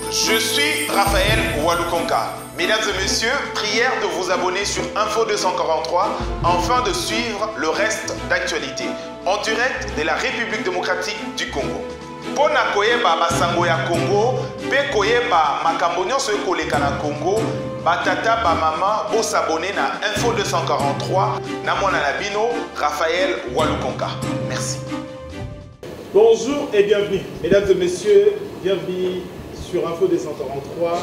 Je suis Raphaël Walukonka. Mesdames et messieurs, prière de vous abonner sur Info 243 afin de suivre le reste d'actualité en direct de la République démocratique du Congo. Pona koyeba basango ya Congo, pe koyeba makambo nyonso ekoleka na Congo, batata ba mama bo s'abonner na Info 243 na mwana na bino Raphaël Walukonka. Merci. Bonjour et bienvenue, mesdames et messieurs, bienvenue sur Info 243.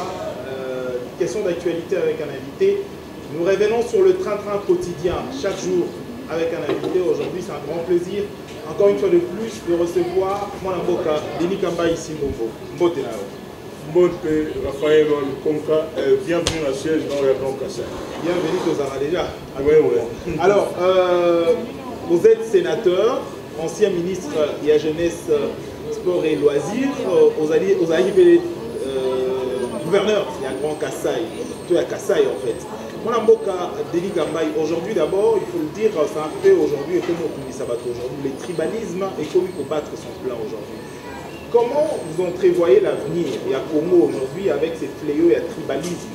Question d'actualité avec un invité. Nous revenons sur le train-train quotidien chaque jour avec un invité. Aujourd'hui, c'est un grand plaisir, encore une fois de plus, de recevoir Mwana Mboka, Denis Kamba ici Mbombo. Mbote Nao. Mbote Raphaël Walukonka, bienvenue à siège dans le Grand Kassai. Bienvenue aux Zara déjà. Oui, oui. Alors, vous êtes sénateur, ancien ministre de la Jeunesse, Sport et Loisirs, aux alliés gouverneur, il y a un grand Kassai, tout à Kassai en fait. Mwana Mboka, Denis Kamba, aujourd'hui d'abord, il faut le dire, c'est un fait aujourd'hui, et comme on dit ça va aujourd'hui, le tribalisme est comme il faut battre son plein aujourd'hui. Comment vous entrevoyez l'avenir? Il y a Congo aujourd'hui avec ces fléaux, il y a tribalisme,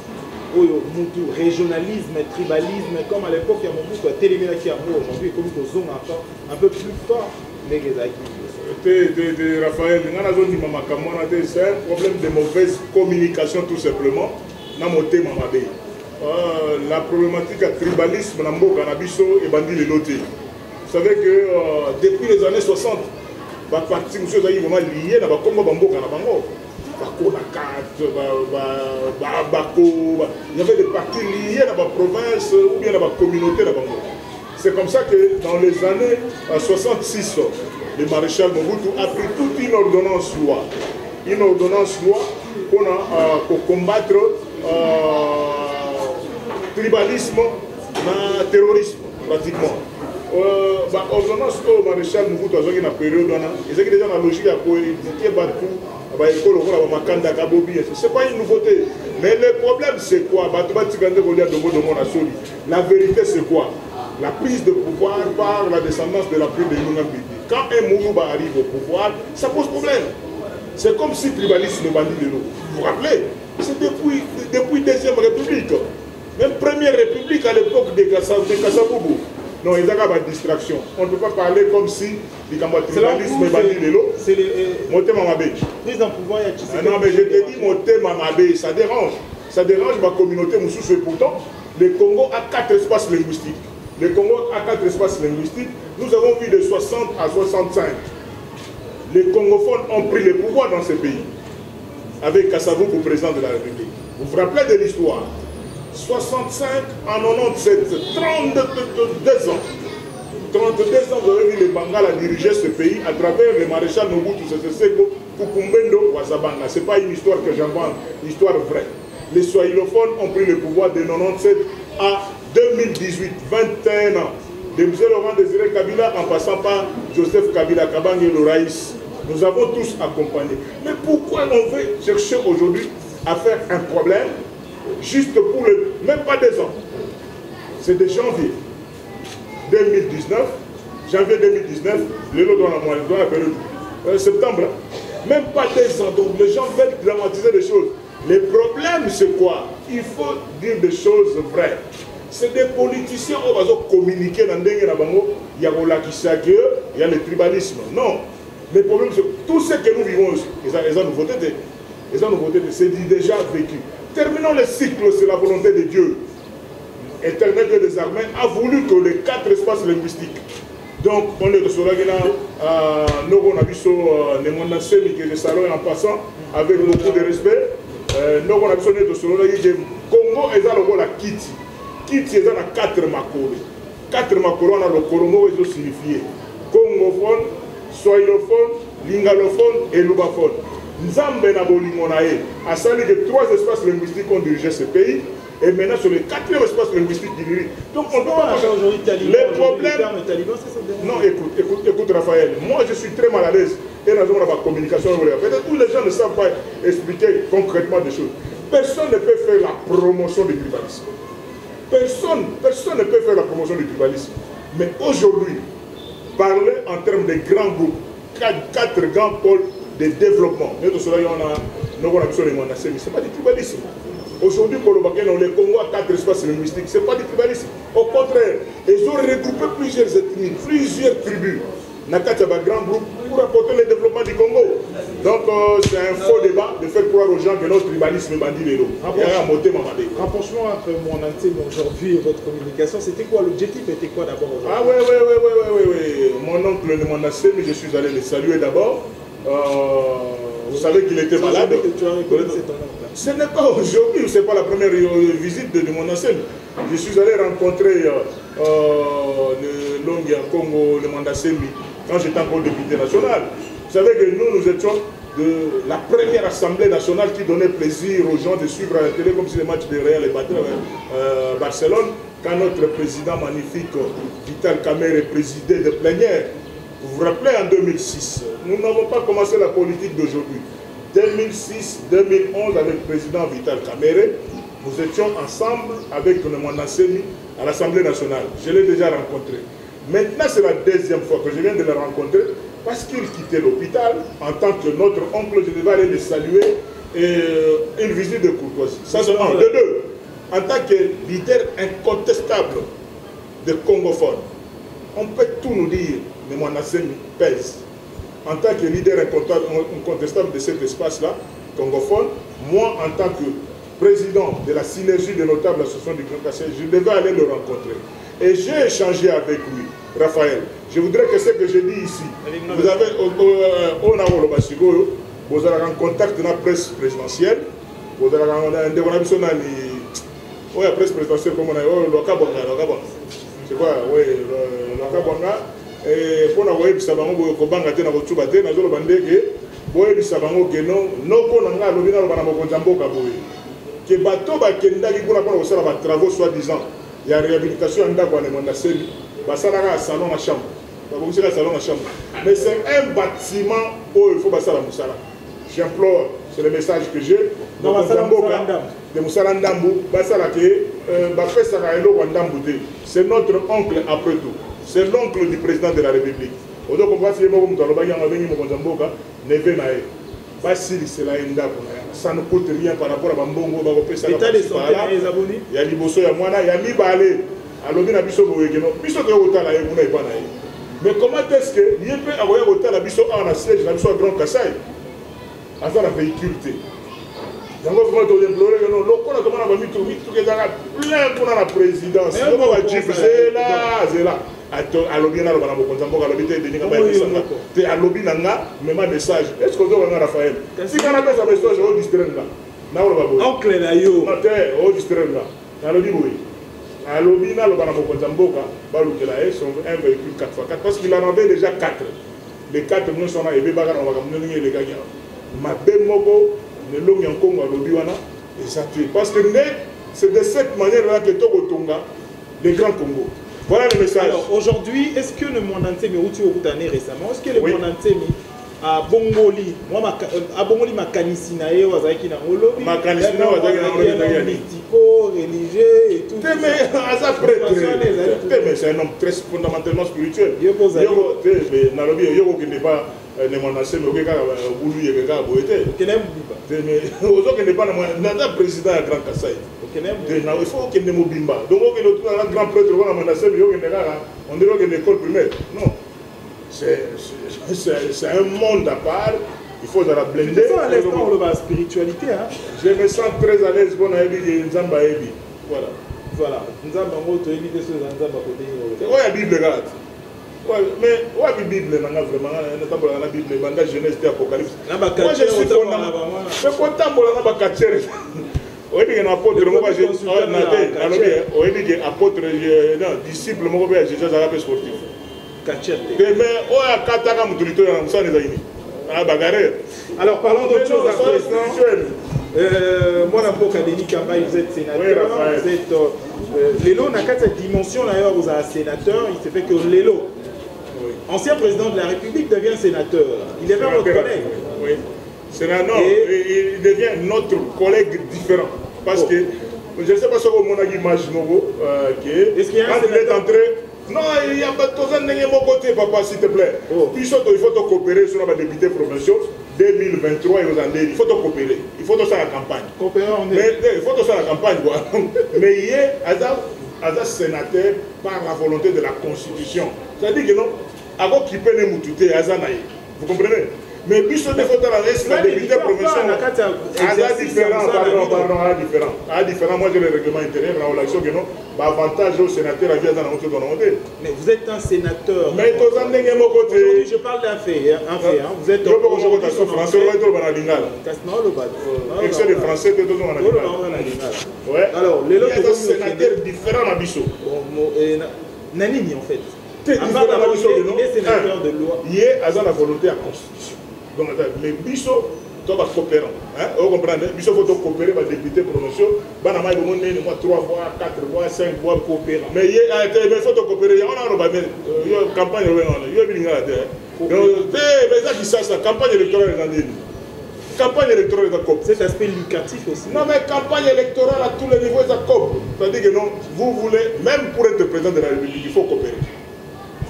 régionalisme, tribalisme, comme à l'époque, il y a mon bout, Téléména qui a aujourd'hui, comme il zone un peu plus fort, mais les de Raphaël, c'est un problème de mauvaise communication tout simplement. La problématique du tribalisme dans le Canabiso et Bandi les notés. Vous savez que depuis les années 60, les partis vraiment liés à Congo Bambo Canabango. Il y avait des partis liés à la province ou bien à la communauté de Bango. C'est comme ça que dans les années 66, le maréchal Mobutu a pris toute une ordonnance loi. Une ordonnance loi pour combattre le tribalisme et le terrorisme, pratiquement. L'ordonnance que le maréchal Mobutu a eu dans la période, il y a déjà la logique à c'est pas une nouveauté. Mais le problème c'est quoi? La vérité c'est quoi? La prise de pouvoir par la descendance de la pluie de Yunambidi. Quand un Mourouba arrive au pouvoir, ça pose problème. C'est comme si le tribalisme ne bandit de l'eau. Vous vous rappelez? C'est depuis Deuxième République. Même Première République à l'époque de Kassaboubou. Non, il y a une distraction. On ne peut pas parler comme si le tribalisme est bandit de l'eau. C'est Moté Mamabé. Prise en pouvoir, non, mais je te dis Moté Mamabé, ça dérange. Ça dérange ma communauté Moussous. Et pourtant, le Congo a 4 espaces linguistiques. Le Congo a 4 espaces linguistiques. Nous avons vu de 60 à 65. Les Congophones ont pris le pouvoir dans ce pays. Avec Kassavoubou, président de la République. Vous vous rappelez de l'histoire? 65 en 97, 32 ans. 32 ans, vous avez vu les Bangala diriger ce pays à travers le maréchal Mobutu Sese Seko, Kukumbendo, Ouazabanga. Ce n'est pas une histoire que j'invente, une histoire vraie. Les swahilophones ont pris le pouvoir de 97 à 2018, 21 ans. De M. Laurent Désiré Kabila en passant par Joseph Kabila, Kabang et le Raïs. Nous avons tous accompagné. Mais pourquoi on veut chercher aujourd'hui à faire un problème juste pour même pas 2 ans? C'est de janvier 2019, janvier 2019, le lot dans la période septembre, même pas 2 ans. Donc les gens veulent dramatiser les choses. Le problème c'est quoi? Il faut dire des choses vraies. C'est des politiciens qui vont communiquer dans le Bango, il y a le tribalisme. Non. Le problème c'est tout ce que nous vivons, ils ont voté, c'est déjà vécu. Terminons le cycle, c'est la volonté de Dieu. Éternel Dieu des armées a voulu que les 4 espaces linguistiques. Donc, on est sur la nous avons que salon en passant avec beaucoup de respect. Nous avons sur la Congo et la Kiti. Kiti est dans 4 makoro. 4 makoro, on a le Korongo et signifié congophone, swahiliphone, lingalophone et lubaphone. Nzambe na bolimonae a sali que 3 espaces linguistiques ont dirigé ce pays et maintenant sur les 4e espace linguistique qui dirige. Donc on peut pas aujourd'hui les problèmes. Non, écoute Raphaël, moi je suis très mal à l'aise et nous avons la communication. Peut-être que les gens ne savent pas expliquer concrètement des choses. Personne ne peut faire la promotion du tribalisme. Personne ne peut faire la promotion du tribalisme. Mais aujourd'hui, parler en termes de grands groupes, 4 grands pôles de développement. Nous, cela, on a besoin de mais ce n'est pas du tribalisme. Aujourd'hui, pour le Congo a 4 espaces linguistiques, ce n'est pas du tribalisme. Au contraire, ils ont regroupé plusieurs ethnies, plusieurs tribus. Nakata va grand groupe pour apporter le développement du Congo. Donc c'est un faux débat de faire croire aux gens que notre tribalisme est bandit vélo. Rapprochement entre mon antenne aujourd'hui et votre communication, c'était quoi l'objectif? Était quoi d'abord aujourd'hui? Ah oui. Mon oncle ne m'en a fait, mais je suis allé le saluer d'abord. Vous savez qu'il était malade. Que tu as reconnu, c'est ton oncle. Ce n'est pas aujourd'hui, ce n'est pas la première visite de mon enseigne. Je suis allé rencontrer le Longia Congo, le Mandasemi, quand j'étais encore député national. Vous savez que nous étions de la première assemblée nationale qui donnait plaisir aux gens de suivre à la télé comme si les matchs de Real et Barcelone, quand notre président magnifique Vital Kamerhe présidait de plénière. Vous vous rappelez en 2006, nous n'avons pas commencé la politique d'aujourd'hui. 2006-2011 avec le président Vital Kamerhe, nous étions ensemble avec le Mandasemi à l'Assemblée nationale. Je l'ai déjà rencontré. Maintenant, c'est la deuxième fois que je viens de le rencontrer parce qu'il quittait l'hôpital. En tant que notre oncle, je devais aller le saluer et une visite de courtoisie. Ça, c'est un. De deux, en tant que leader incontestable de Congophone, on peut tout nous dire, mais Mandasemi pèse. En tant que leader incontestable de cet espace-là, Congophone, moi, en tant que président de la synergie des notables associations du Grand Kassai, je devais aller le rencontrer. Et j'ai échangé avec lui, Raphaël. Je voudrais que ce que je dis ici, vous avez, vous avez un contact dans la presse présidentielle, vous avez la presse présidentielle comme on a dit, c'est quoi, oui, et pour la web, ça va vous combattre dans votre tubaté, dans le bandé, boye sabango geno noko nanga lobina lobana mokonzambo kaboye ke bato ba kenda ki kuna pour osala ba travaux soi-disant ya réhabilitation anda kwa le Mandasemi basala ka salon na chambre ba bongisi ka salon na chambre mais c'est un bâtiment où il faut basala musala. J'implore, c'est le message que j'ai dans Mokonzambo de musala ndambu basala ke ba pesa ka elo kwa ndambu te. C'est notre oncle après tout, c'est l'oncle du président de la République. Odo comprendre si mo mutalo ba yanga bengi Mokonzambo ka neve na e basili cela enda kuna ça ne coûte rien par rapport à bambongo ba kopesa l'état de santé des abonnés ya liboso ya mwana ya mibale alobi na biso boyekeno biso to kotala ye kuna ipana ye mais comment est-ce que yepé akoya kotala biso en siège na biso à Grand Kassai asa na véhicule te yango vraiment to déplorer que non lokola to mana ba mitu ke zaka plein pour la présidence yo ba jeep zela alobi na lobana Mokonzambo alobi te deninga ba yesanga te alobi nanga même message est-ce que vous avez Raphaël si kana pesa message au distraire nga na loba boy oncle na yo non te au distraire nga alobi boy alobi na lobana Mokonzambo ba lukela son un véhicule 4x4 parce qu'il en avait déjà 4 les 4 nous sont là et beba kana ba kamnoni les gars ma bemoko ne longi en Congo alobi wana et ça tue parce que c'est de cette manière là que Togotonga les grands Congo. Voilà le message. Alors aujourd'hui, est-ce que le Mandasemi où tu as été récemment, est-ce que le Mandasemi à Bongoli, moi à Bongoli ma canisina et wazaki na ngolo, ma canisina wazaki na ngolo, mystico, religieux et tout. Mais à ça prêtre, mais c'est un homme très fondamentalement spirituel. Yoko mais nalobi yoko qui n'est pas ne Mandasemi au Keka boulu yeka boete. Kenem biba. Mais ozo qui n'est pas na président à Grand Kassai. Il faut qu'il ne m'obimba. Donc, un grand prêtre, on dirait qu'il y a une école primaire. Non. C'est un monde à part. Il faut la blender. C'est ça à l'instant, on va spiritualité. Hein? Je me sens très à l'aise pour dire Nzamba Ebi. Voilà. Voilà. Nzamba Moto Ebi, c'est ce Nzamba côté. C'est quoi la Bible, regarde? Mais où est la Bible? Vraiment, la Bible, la Genèse et l'Apocalypse. Moi, je suis content. Mais content pour la Bakatcher. Oui, il y a un apôtre, apôtre, disciple, Jésus a sportif. Alors, parlons d'autre chose à présent. Moi, vous êtes sénateur, vous êtes Lelo, dans cette dimension d'ailleurs, vous êtes sénateur, il se fait que Lelo, ancien président de la République, devient sénateur. Il est même votre collègue. Oui. Il devient notre collègue différent. Parce que je ne sais pas si vous avez une image est-ce qu'il y a un sénateur entré? Non, il y a pas de côté, papa, s'il te plaît. Puis il faut coopérer sur les députés provinciaux. 2023 il faut coopérer, il faut faire la campagne. Mais il faut faire la campagne quoi. Mais il y a un sénateur par la volonté de la Constitution. C'est-à-dire que non, avant qu'il peut les moutouter, vous comprenez? Mais puis ce défaut de la reste, la député provinciale, différent, différent. Moi j'ai le règlement intérieur, la relation que non, avantage au sénateur à vie dans notre donné. Mais vous êtes un sénateur. Mais aujourd'hui je parle d'un fait, vous êtes aujourd'hui français, excès de français que tout le ouais. Alors les autres sénateurs différents à Bissau. Nanini en fait. Il est sénateur de loi. Il est à la volonté à la Constitution. Donc, mais Bissau, tu vas coopérer. Vous comprenez? Bissau, il faut coopérer avec les députés provinciaux. Il y a 3 fois, 4 fois, 5 fois coopérer. Mais il faut coopérer. Il y a une campagne. Il y a une campagne électorale. Campagne électorale de la COP. Cet aspect lucratif aussi. Non, mais campagne électorale à tous les niveaux de la COP. C'est-à-dire que non, vous voulez, même pour être président de la République, il faut coopérer.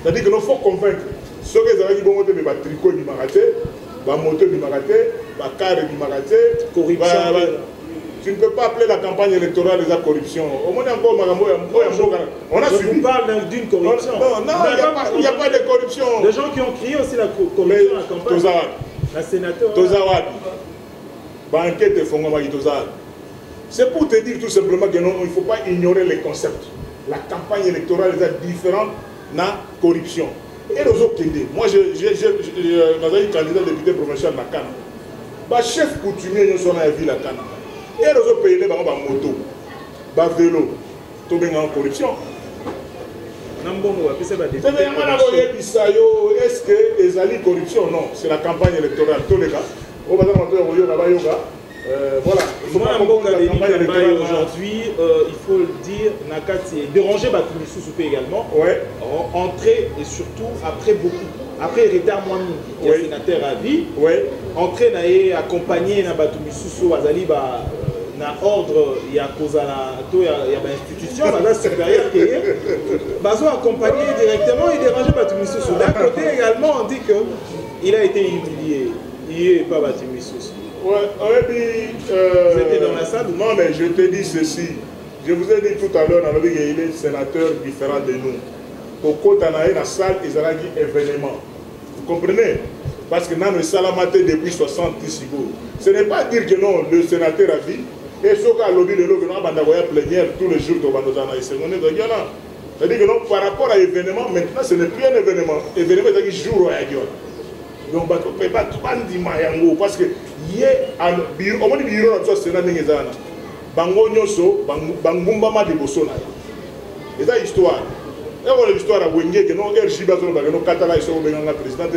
C'est-à-dire que non, il faut convaincre. Ceux qui ont monté des tricots du marathé, des motos du marathé, des carres du marathé, corruption. Tu ne peux pas appeler la campagne électorale de la corruption. Au moins, on a suivi. On parle d'une corruption. Non, il n'y a pas de corruption. Les gens qui ont crié aussi la corruption à la campagne. La sénateur. C'est pour te dire tout simplement que non, il ne faut pas ignorer les concepts. La campagne électorale est différente de la corruption. Et les autres, moi, j'ai candidat député provincial à Cana. Le chef coutumier, nous sommes à la ville à Cana. Et les autres pays, ils ont des motos, des vélos, tout bien en corruption. Est-ce que les alliés corruption? Non, c'est la campagne électorale. Tous les cas. Voilà. Aujourd'hui, il faut le dire, Nakati est dérangé Batumissou Soupé également. Ouais. Entrée et surtout après retard moins il y a sénateur à vie. Ouais. Entrée n'a accompagné na Batumissou Soupé Azali na ordre il y a cause à il y a institution la supérieure qui est bazo accompagné directement et dérangé Batumissou Soupé. D'un côté également on dit que il a été humilié. Il n'est pas Batumissou Soupé. Ouais, vous étiez dans la salle? Non, mais je te dis ceci. Je vous ai dit tout à l'heure, il est sénateur différent de nous. Au côté de la salle, ils ont dit événement. Vous comprenez? Parce que nous sommes maté depuis 70 jours. Ce n'est pas dire que non, le sénateur a vie. Et ce qu'a lobby de l'eau, nous avons plénière tous les jours de Bandozana. C'est-à-dire que non, par rapport à l'événement, maintenant ce n'est plus un événement. L'événement est un jour à Guillaume. Donc, on ne peut pas tout dire parce que au moins, il y a un Sénat qui est là. Bango Nyoso, Bangumbama de Bossona. Et ça, l'histoire. Et voilà l'histoire à Wenge, que non, RJ Bazon, que non, Katala, ils sont le président.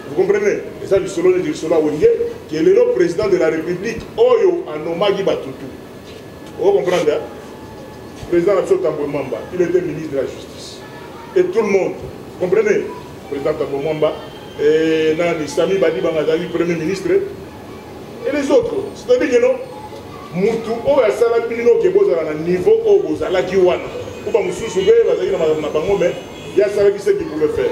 Vous comprenez? Et ça, l'histoire de l'histoire à Wenge, qui est le président de la République, Oyo, Anomagi Batutu. Vous comprenez? Le président Abso Tambo Mamba, il était ministre de la Justice. Et tout le monde, vous comprenez? Le président Tambo Mamba. Et Sami Badi Bangadali, Premier ministre, et les autres. C'est-à-dire que non, Moutou, ou à Salapino qui est à un niveau où à la Kiwana, ou pas Moussou Soubé, mais il y a ça qui sait qu'il pouvait faire.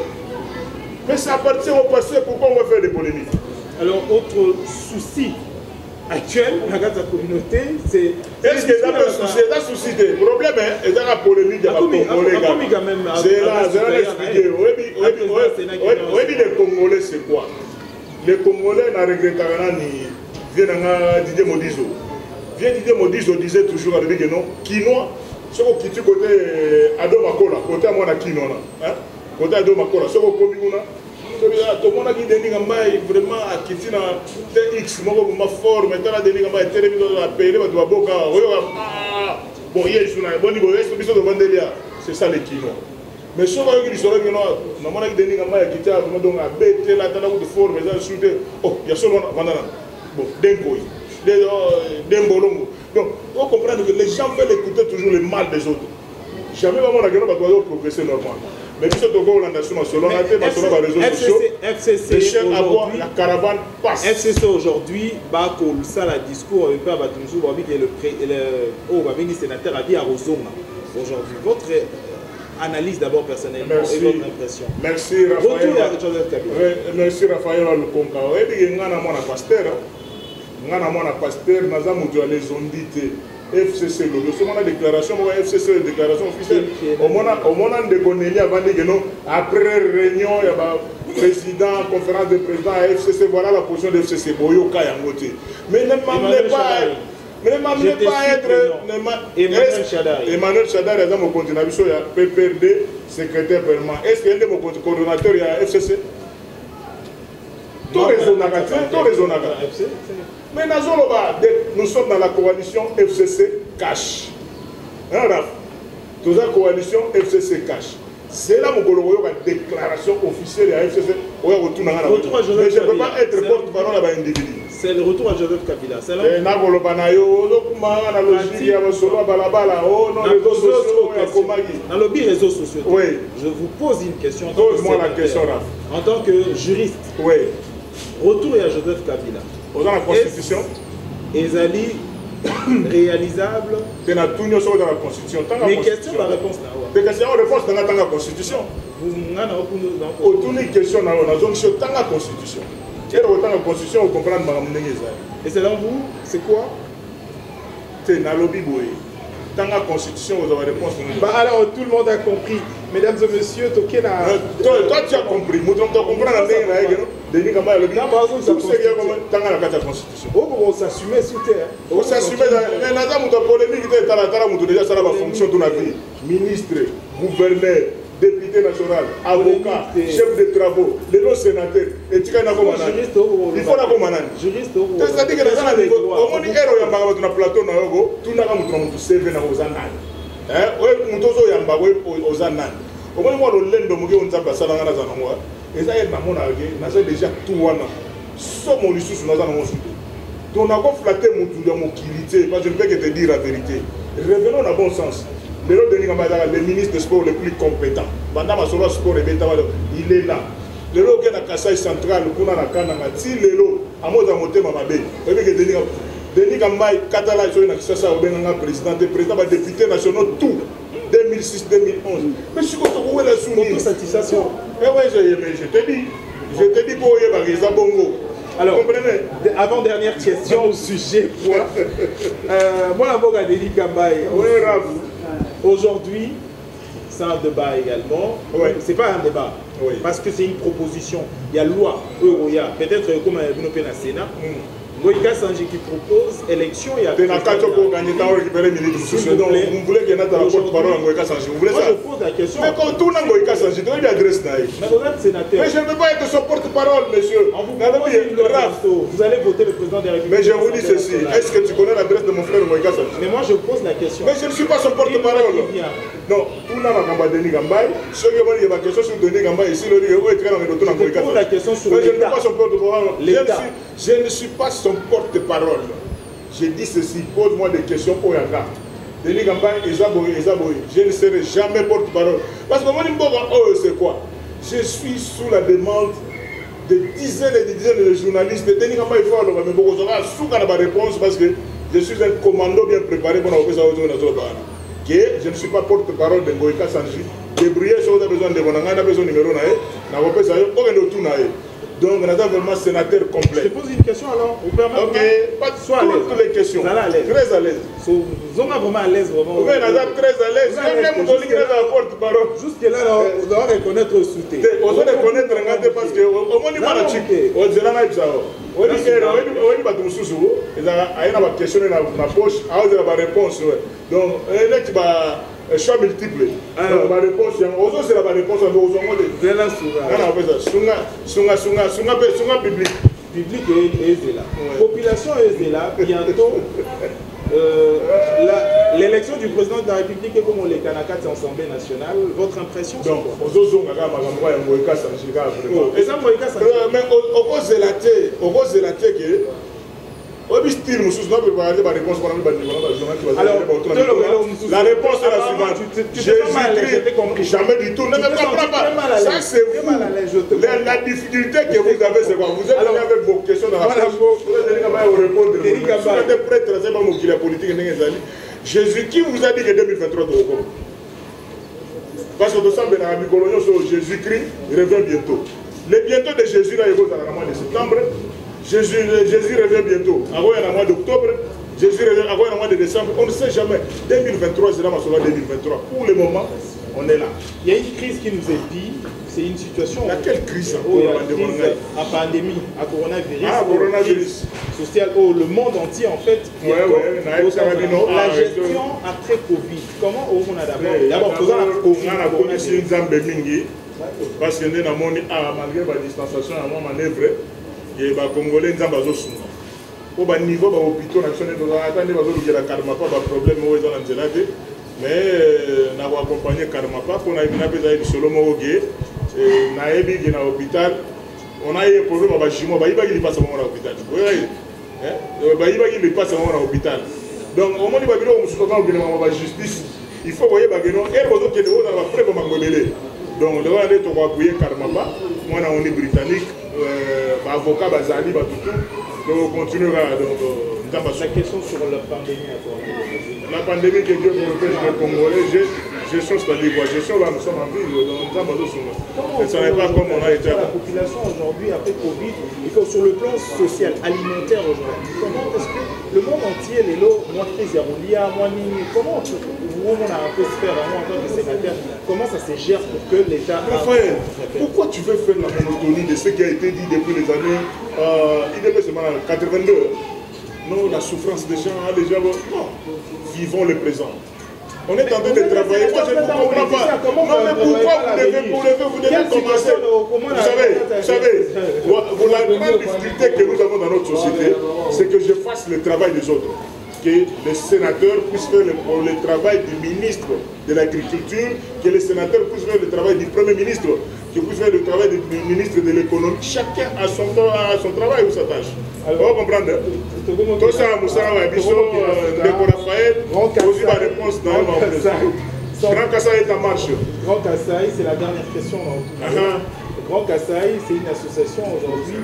Mais ça appartient au passé, pourquoi on va faire des polémiques? Alors, autre souci actuel, dans la communauté, c'est. Est-ce que c'est un souci? Le problème, c'est la polémique de la Congolais. C'est là, expliqué. Oui, les Congolais, c'est quoi? Les Congolais n'ont regretté rien ni Didier Modizo. Didier Modizo disait toujours avec que non, Kinois, ce qui est côté Ado Makola, côté à moi, Kinois. Côté Ado Makola, ce qui est tout le monde a dit que vraiment à Kitina TX, ma forme, maintenant la dernière fois, elle a payé, elle doit boka. Bon, il y a un bon niveau, c'est ça les Kinois. Mais si on a dit que on a dit que on a bêté la table de forme, ils ont shooté. Oh, il y a seulement bon, Dembolongo. Donc, on comprend que les gens veulent écouter toujours le mal des autres. Jamais on a gagné progresser normalement. Mais puis, selon la réseau sociaux, FCC aujourd'hui, la caravane passe. FCC aujourd'hui, ça la discours avec Batumissou, qui est le sénateur à Rosoma. Aujourd'hui, votre analyse d'abord personnellement merci. Et votre impression. Merci Raphaël. Retour à Joseph Kabila. Merci Raphaël Lukonka. Oui, ngana mwana pasteur. Ngana mwana pasteur naza mutu ya les ondité. FCC le dossier mon déclaration mon FCC déclaration officielle. Au moment de Goneli avant de non après réunion il y a président conférence de présidents à FCC voilà la position de FCC Boyoka yangote. Mais ne m'amenez pas. Mais ne m'amenez pas à être Emmanuel Chadar est dans mon continuation, il y a PPRD, secrétaire permanent. Est-ce qu'il y a mon coordonnateur, il y a FCC? Tout raisonnable. Mais nous sommes dans la coalition FCC Cash. Hein, Raph? Dans la coalition FCC Cash. C'est là mon déclaration officielle de la FCC. Mais je ne peux pas être porte-parole à l'individu. C'est le retour à Joseph Kabila. C'est là. Dans le réseaux sociaux. Oui. Je vous pose une question. Pose-moi la question, Raph. En tant que juriste. Oui. Retour à Joseph Kabila. Dans la Constitution. Ezali réalisable. Dans la Constitution. Les questions, la réponse là. Les questions, la réponse dans la Constitution. Autour des questions dans la Constitution. Et la Constitution, vous comprenez et selon vous, c'est quoi? C'est dans le Bible. Dans la Constitution, vous avez réponse. Alors, tout le monde a compris. Mesdames et messieurs, Tokena. Toi, tu as compris. Nous devons comprendre la Denis Kamba, le bilan, tout ce qui est dans la Constitution. On s'assume sous terre. On s'assume. Mais la dame, polémique, déjà, ça va fonction de la vie. Ministre, gouverneur, député national, avocat, chef de travaux, les lots sénateurs, et tu as il faut la commander. Juriste, c'est-à-dire que dans le niveau, au moins, il y a un plateau, tout le monde a servi dans les annales. Oui, nous avons aux annales. Au moins, moi, le lendo, on a passé dans la zone. Et ça, il y a déjà tout. Somme au lissus, nous avons soutenu. Donc, on a flatté mon qualité, parce que je ne peux que te dire la vérité. Revenons dans le bon sens. Le ministre des Sports le plus compétent. Madame Asolo Sport il est là. Le lot qui est dans la Kassai centrale, le Kuna Nakana, si le lot, à moi dans mon thème, Denis Gambaye, Katala, président, président, député national, tout. 2006-2011. Mais je suis content de la soumise. Satisfaction. Eh oui, je te dis. Je te dis pour Yéba, Bongo. Alors, avant-dernière question au sujet. Moi, la Denis Gambaye. Aujourd'hui, c'est un débat également. Oui. C'est pas un débat. Oui. Parce que c'est une proposition. Il y a loi, peut-être comme on a vu au Sénat. Moïka Sanji qui propose élection et après. Vous voulez qu'il y ait un porte-parole à Moïka Sanji. Vous voulez ça? Je pose la question. Mais quand tout le monde Moïka Sanji, tu dois adresse. Mais vous êtes sénateur. Mais je ne peux pas être son porte-parole, monsieur. Vous allez voter le président de la République. Mais je vous dis ceci. Est-ce que tu connais l'adresse de mon frère Moïka Sanji? Mais moi je pose la question. Mais je ne suis pas son porte-parole. Non, tout le monde a Denis Gambaye. Ceux qui ont ma question sur Denis Gambaye ici, je pose la question sur l'État. Je ne suis pas son porte-parole. Je ne suis pas son porte-parole. Je dis ceci, pose-moi des questions au Yaga. Denis Gambaye, Ezaboy, je ne serai jamais porte-parole. Parce que moi, c'est quoi? Je suis sous la demande de dizaines et de dizaines de journalistes. Denis Gambaye, il faut alors, mais beaucoup de gens sous la réponse parce que je suis un commando bien préparé pour nous faire que je ne suis pas porte-parole de Moïka Sanji. Débrouiller si vous avez besoin de mon on a besoin de numéro, donc on a vraiment sénateur complet. Je pose une question alors. Vous permettez? Ok, pas toutes les questions. Très à l'aise. Vous êtes vraiment à l'aise, vraiment. Oui, on est très à l'aise. Même la porte-parole. Jusque-là, on doit reconnaître le soutien. On doit reconnaître parce que au moins, on dirait ça. On dit que il y a une question dans la poche, il y a une réponse. Donc, il y a un choix multiple. Donc, ma réponse, c'est la réponse à nos sunga public. Public est là. Population est là. Bientôt, l'élection du président de la République est comme on les Kanaka de l'Assemblée nationale. Votre impression? Donc, mais au cause de la que alors, la réponse est la suivante. Jésus-Christ, jamais du tout. Ne me comprends pas. Ça, c'est vous. La difficulté que vous avez, c'est quoi? Vous êtes venu avec vos questions dans la poche. Vous êtes venu à répondre. Vous êtes prêtre, c'est pas mon qui la politique. Jésus, qui vous a dit que 2023 est au Parce que tout ça, Jésus-Christ revient bientôt. Le bientôt de Jésus, là, il va dans le mois de septembre. Jésus revient bientôt. Avant, il y a le mois d'octobre. Jésus revient avant le mois de décembre. On ne sait jamais. 2023, c'est là, 2023. Pour le moment, on est là. Il y a une crise qui nous épie. C'est une situation. Laquelle crise? À pandémie, à coronavirus. Ah, coronavirus. Social, le monde entier, en fait. La gestion après Covid. Comment on a d'abord posé la Covid? Parce que nous avons malgré la distanciation, nous avons manœuvre. Et les Congolais, nous avons au niveau de l'hôpital national, nous avons la Karmapa, pas problème, mais nous avons accompagné Karmapa pour nous aider solo mogué. Na ebi na hôpital on a eu un problème avec Jimo ba iba qui passe à l'hôpital ba iba qui passe à l'hôpital donc au moment de babilo on se retrouve dans la justice il faut voyer bageno et bozo que on a preuve mangolele donc le va aller to appuyer Karmapa moi on est britannique avocat bazali ba tout donc on continuera donc la question sur la pandémie la pandémie que Dieu protège les Congolais gestion, c'est-à-dire quoi? Gestion, là, nous sommes en ville, ce n'est pas comme on a été. La population aujourd'hui, après Covid, il faut sur le plan social, alimentaire aujourd'hui, comment est-ce que le monde entier, les lots, moi, comment on a un peu se faire, moi, en tant que sénateur, comment ça se gère pour que l'État... Raphaël, pourquoi tu veux faire la monotonie de ce qui a été dit depuis les années IDP, c'est 82? Non, la souffrance des gens, non, vivons le présent. On est en train de travailler. Moi, je ne comprends pas. Non, mais pourquoi vous devez commencer? Vous savez, la grande difficulté que nous avons dans notre société, c'est que je fasse le travail des autres. Que les sénateurs puissent faire le travail du ministre de l'Agriculture, que les sénateurs puissent faire le travail du Premier ministre, que puissent faire le travail du ministre de l'Économie. Chacun a son travail ou sa tâche. Vous comprendre? Tout ça, Moussa, Bisso, Ndeko Raphaël, aussi la réponse dans le monde. Grand Kassai est en marche. Grand Kassai, c'est la dernière question. Grand Kassai, c'est une association aujourd'hui.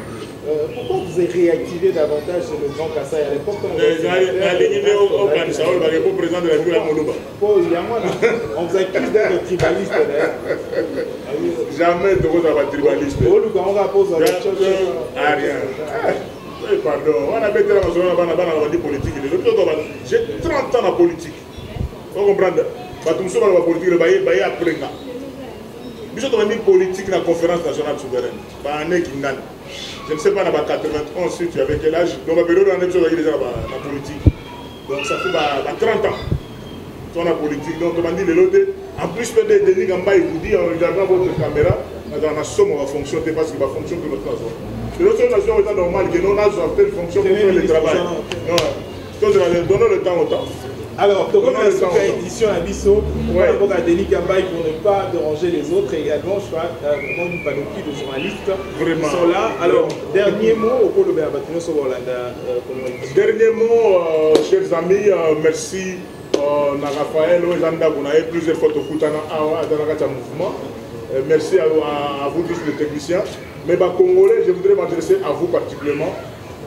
Pourquoi vous avez réactivé davantage sur le Grand Kassai à l'époque? On vous accuse d'être tribaliste. Jamais de vous avoir tribaliste. Pardon, on a fait la politique. J'ai 30 ans en politique. Vous comprenez? Je suis en politique, je suis politique dans la conférence nationale souveraine. Je ne sais pas, dans 91, si tu avais quel âge. Donc, la période où on est déjà dans la politique. Donc, ça fait 30 ans. Tu es en politique. Donc, on m'a dit, en plus, peut-être des Denis Gamba, il vous dit, en regardant votre caméra, dans la somme, on va fonctionner parce qu'il va fonctionner de notre façon. Les autres nations, c'est normal que nous avons telle fonction pour faire le travail. Donc, donnons le temps au temps. Alors, tu as une édition à Bisso, pour Denis Gambay pour ne pas déranger les autres. Et également, je crois, vraiment une panoplie de journalistes qui sont là. Alors, dernier mot au Pôle Béabatino sur Hollanda. Dernier mot, chers amis, merci à Raphaël, vous avez plusieurs photos dans le mouvement. Merci à vous tous les techniciens. Mais Congolais, je voudrais m'adresser à vous particulièrement.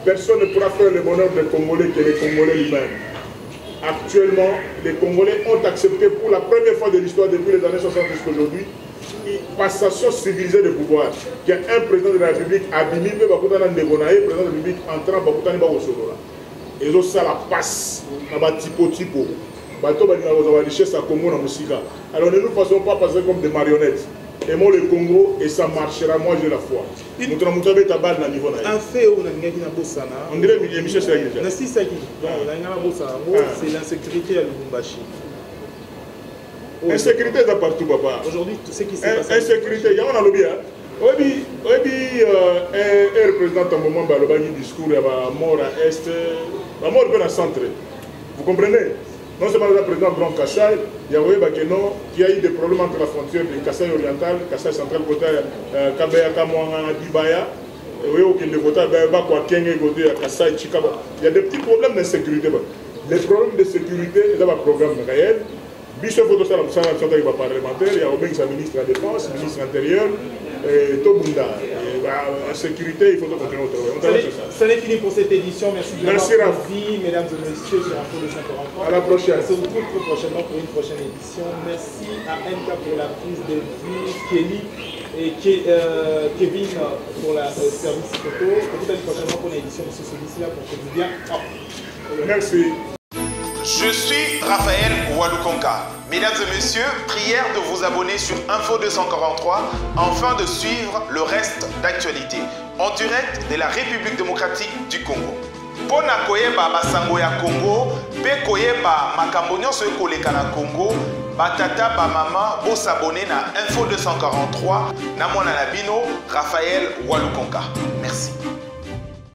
Personne ne pourra faire le bonheur des Congolais que les Congolais lui-même. Actuellement, les Congolais ont accepté pour la première fois de l'histoire depuis les années 60 jusqu'à aujourd'hui une passation civilisée de pouvoir. Qu'il y a un président de la République abîmé, président de la République entrant, et ça la passe dans le typo. Alors ne nous faisons pas passer comme des marionnettes. Aimons le Congo et ça marchera, moi j'ai la foi. On dirait Michel Seragui. C'est l'insécurité à Lubumbashi. Insécurité est partout, papa. Aujourd'hui, tout ce qui s'est passé. Insécurité, il y a un lobby. Oui, un représentant à un moment, il discours, il y a mort à Est, la mort est dans le centre. Vous comprenez? Non seulement le président Grand Kassai, il y a eu des problèmes entre la frontière de Kassai oriental, Kassai central, Kabaya, Kamouanga, Dibaya, il y a des petits problèmes d'insécurité. Les problèmes de sécurité, il y a un programme réel. Bishop Fotosalam, parlementaire, il y a au ministre de la Défense, ministre intérieur, Tobunda. en sécurité, il faut continuer au travail. Ce n'est fini pour cette édition. Merci de Merci, l'avoir suivi, mesdames et messieurs, sur Info 243. À la prochaine. On se retrouve très prochainement pour une prochaine édition. Merci à MK pour la prise de vue, Kelly et Kevin pour la service photo. Peut-être prochainement pour une édition de ce service-là pour que vous bien. Merci. Je suis Raphaël Walukonka. Mesdames et messieurs, prière de vous abonner sur Info 243 afin de suivre le reste d'actualité en direct de la République démocratique du Congo. Pona koyeba basango ya Congo, pe koyeba makambo nyonso ekoleka na Congo, batata ba mama bo s'abonner na Info 243 na mwana na bino Raphaël Walukonka. Merci.